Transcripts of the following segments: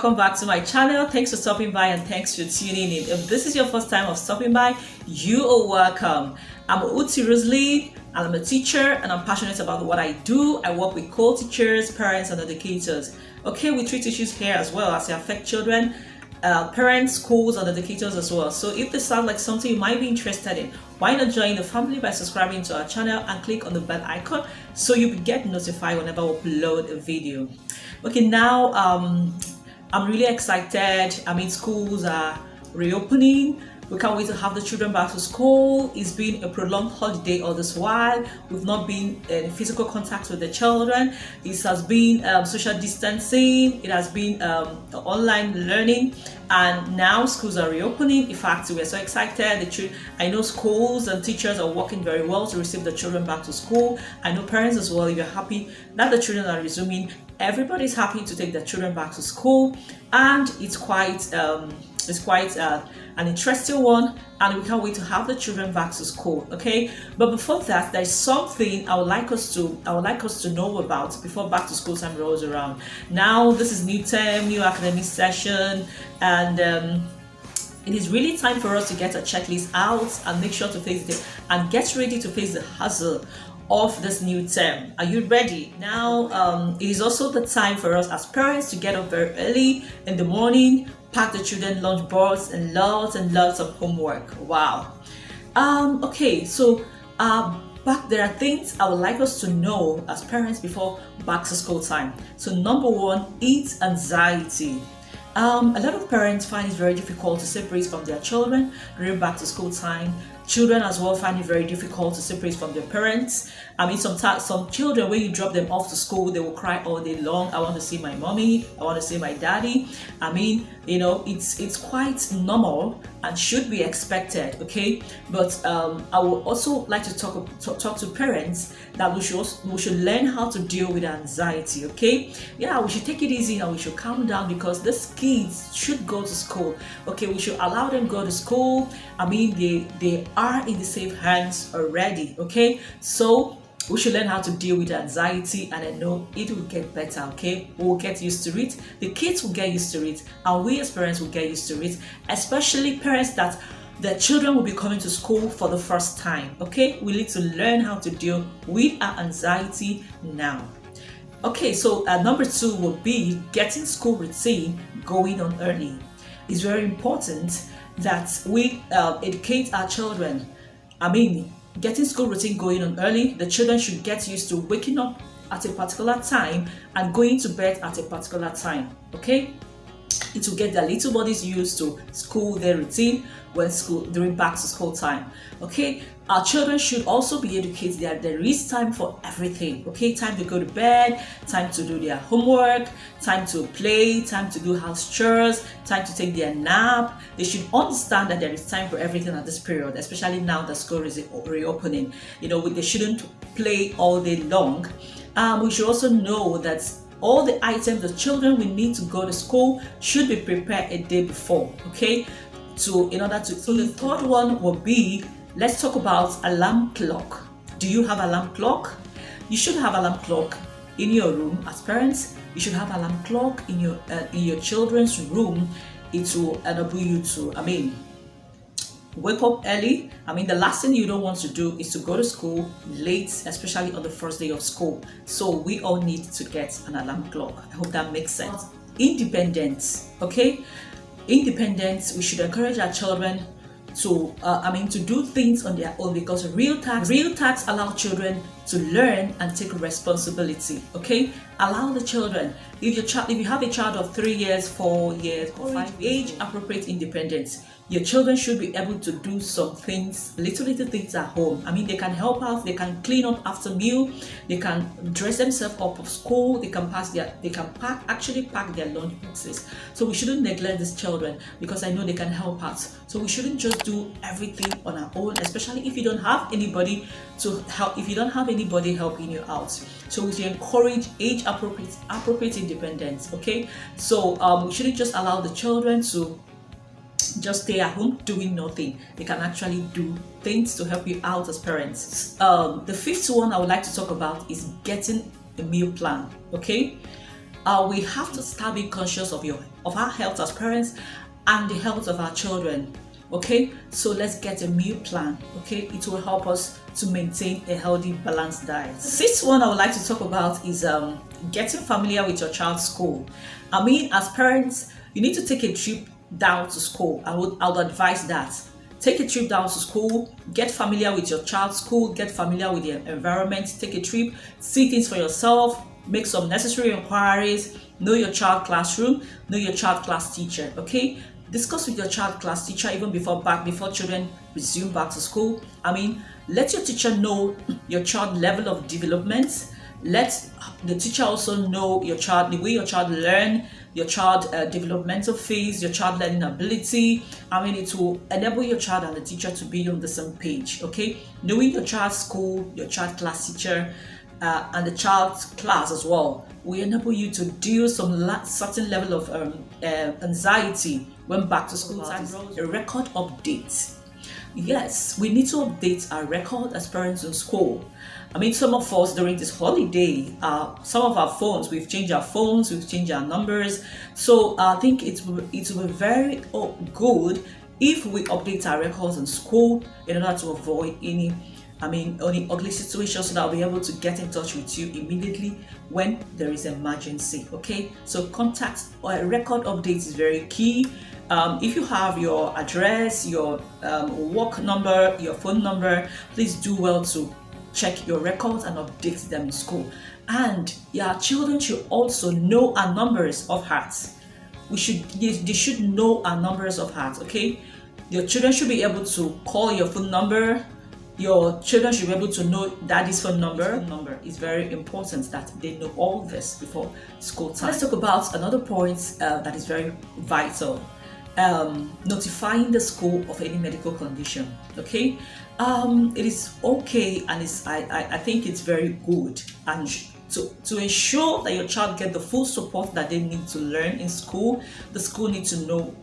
welcome back to my channel. Thanks for stopping by and thanks for tuning in. If this is your first time of stopping by, you are welcome. I'm EduRose and I'm a teacher and I'm passionate about what I do. I work with co-teachers, parents and educators. Okay, we treat issues here as well as they affect children, parents, schools and educators as well. So if this sounds like something you might be interested in, why not join the family by subscribing to our channel and click on the bell icon so you can get notified whenever we upload a video. Okay, now I'm really excited. I mean, schools are reopening. We can't wait to have the children back to school. It's been a prolonged holiday all this while. We've not been in physical contact with the children. It has been social distancing. It has been online learning. And now schools are reopening. In fact, we're so excited. I know schools and teachers are working very well to receive the children back to school. I know parents as well. If you're happy that the children are resuming, everybody's happy to take their children back to school. And it's quite an interesting one, and we can't wait to have the children back to school. Okay, but before that, there's something I would like us to know about before back to school time rolls around. Now this is new term, new academic session, and it is really time for us to get a checklist out and make sure to face it and get ready to face the hustle of this new term. Are you ready? Now it is also the time for us as parents to get up very early in the morning, pack the children lunch boxes and lots of homework. Wow. Okay, so but there are things I would like us to know as parents before back to school time. So number one, it's anxiety. A lot of parents find it very difficult to separate from their children during back to school time. Children as well find it very difficult to separate from their parents. I mean, some children, when you drop them off to school, they will cry all day long. I want to see my mommy. I want to see my daddy. I mean, you know, it's quite normal and should be expected. Okay, but I would also like to talk to parents that we should learn how to deal with anxiety. Okay, yeah, we should take it easy and we should calm down because these kids should go to school. Okay, we should allow them go to school. I mean, they are in the safe hands already. Okay, so we should learn how to deal with anxiety, and I know it will get better. Okay, we will get used to it, the kids will get used to it, and we as parents will get used to it, especially parents that their children will be coming to school for the first time. Okay, we need to learn how to deal with our anxiety now. Okay, so number two will be getting school routine going on early. It's very important that we educate our children. I mean, getting school routine going on early, the children should get used to waking up at a particular time and going to bed at a particular time. Okay, it will get their little bodies used to their routine during back to school time. Okay, our children should also be educated that there is time for everything. Okay, time to go to bed, time to do their homework, time to play, time to do house chores, time to take their nap. They should understand that there is time for everything at this period, especially now that school is reopening. You know, they shouldn't play all day long. We should also know that all the items the children will need to go to school should be prepared a day before. Okay, so the third one will be, let's talk about alarm clock. Do you have alarm clock? You should have alarm clock in your room. As parents, you should have alarm clock in your children's room. It will enable you to, wake up early. I mean, the last thing you don't want to do is to go to school late, especially on the first day of school. So we all need to get an alarm clock. I hope that makes sense. Independence, okay? Independence, we should encourage our children to do things on their own, because real tasks allow children to learn and take responsibility. Okay, allow the children, if you have a child of 3 years, 4 years or 5 years, age appropriate independence. Your children should be able to do some things, little things at home. I mean, they can help out, they can clean up after meal, they can dress themselves up for school, they can pack their lunch boxes. So we shouldn't neglect these children, because I know they can help out. So we shouldn't just do everything on our own, especially if you don't have anybody to help, if you don't have anybody helping you out. So we should encourage age appropriate independence. Okay, so we shouldn't just allow the children to just stay at home doing nothing. They can actually do things to help you out as parents. The fifth one I would like to talk about is getting a meal plan. Okay, We have to start being conscious of our health as parents and the health of our children. Okay, so let's get a meal plan. Okay, it will help us to maintain a healthy, balanced diet. Sixth one I would like to talk about is getting familiar with your child's school. I mean, as parents, you need to take a trip down to school. I would advise that. Take a trip down to school, get familiar with your child's school, get familiar with the environment, take a trip, see things for yourself, make some necessary inquiries, know your child classroom, know your child class teacher. Okay, discuss with your child class teacher even before children resume back to school. I mean, let your teacher know your child level of development. Let the teacher also know your child, the way your child learn, your child developmental phase, your child learning ability. I mean, it will enable your child and the teacher to be on the same page. Okay, knowing your child's school, your child class teacher, and the child's class as well will enable you to deal some certain level of anxiety when back to school time. A record update. Yes, we need to update our record as parents in school. I mean, some of us during this holiday, some of our phones, we've changed our phones, we've changed our numbers. So I think it will be very good if we update our records in school in order to avoid any ugly situations, so that I'll be able to get in touch with you immediately when there is an emergency. Okay, so contact or record update is very key. If you have your address, your work number, your phone number, please do well to check your records and update them in school. And your children should also know our numbers of heart. They should know our numbers of heart. Okay, your children should be able to call your phone number. Your children should be able to know daddy's phone number. It's very important that they know all this before school time. Let's talk about another point that is very vital. Notifying the school of any medical condition. Okay, it is okay, and I think it's very good, and to ensure that your child get the full support that they need to learn in school, the school needs to know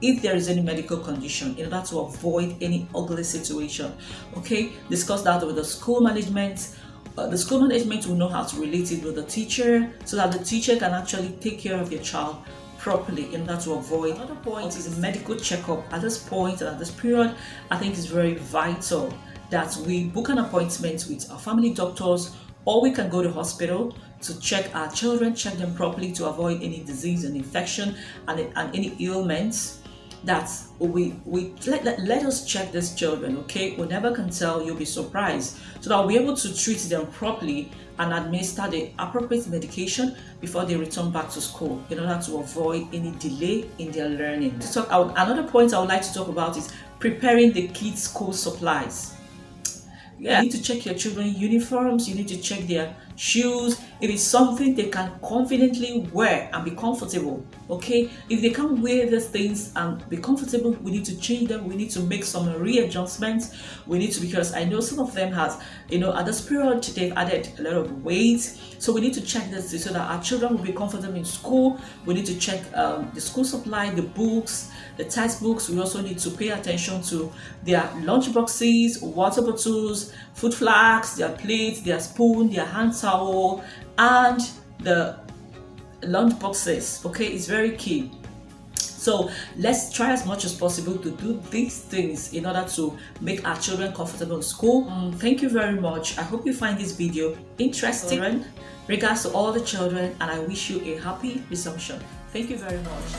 if there is any medical condition in order to avoid any ugly situation. Okay, discuss that with the school management. The school management will know how to relate it with the teacher, so that the teacher can actually take care of your child properly in order to avoid. Another point is a medical checkup. At this point and at this period, I think it's very vital that we book an appointment with our family doctors, or we can go to hospital to check our children, check them properly to avoid any disease and infection and any ailments. That let us check these children. Okay, we never can tell. You'll be surprised, so that we'll be able to treat them properly and administer the appropriate medication before they return back to school in order to avoid any delay in their learning. Another point I would like to talk about is preparing the kids' school supplies. You need to check your children's uniforms, you need to check their shoes. It is something they can confidently wear and be comfortable. Okay, if they can't wear these things and be comfortable, we need to change them. We need to make some readjustments. We need to, because I know some of them has, at this period they've added a lot of weight, so we need to check this so that our children will be comfortable in school. We need to check the school supply, the books, the textbooks. We also need to pay attention to their lunch boxes, water bottles, food flasks, their plates, their spoon, their hand towel, and the lunch boxes. Okay, it's very key. So let's try as much as possible to do these things in order to make our children comfortable in school. Thank you very much. I hope you find this video interesting. Regards to all the children, and I wish you a happy resumption. Thank you very much.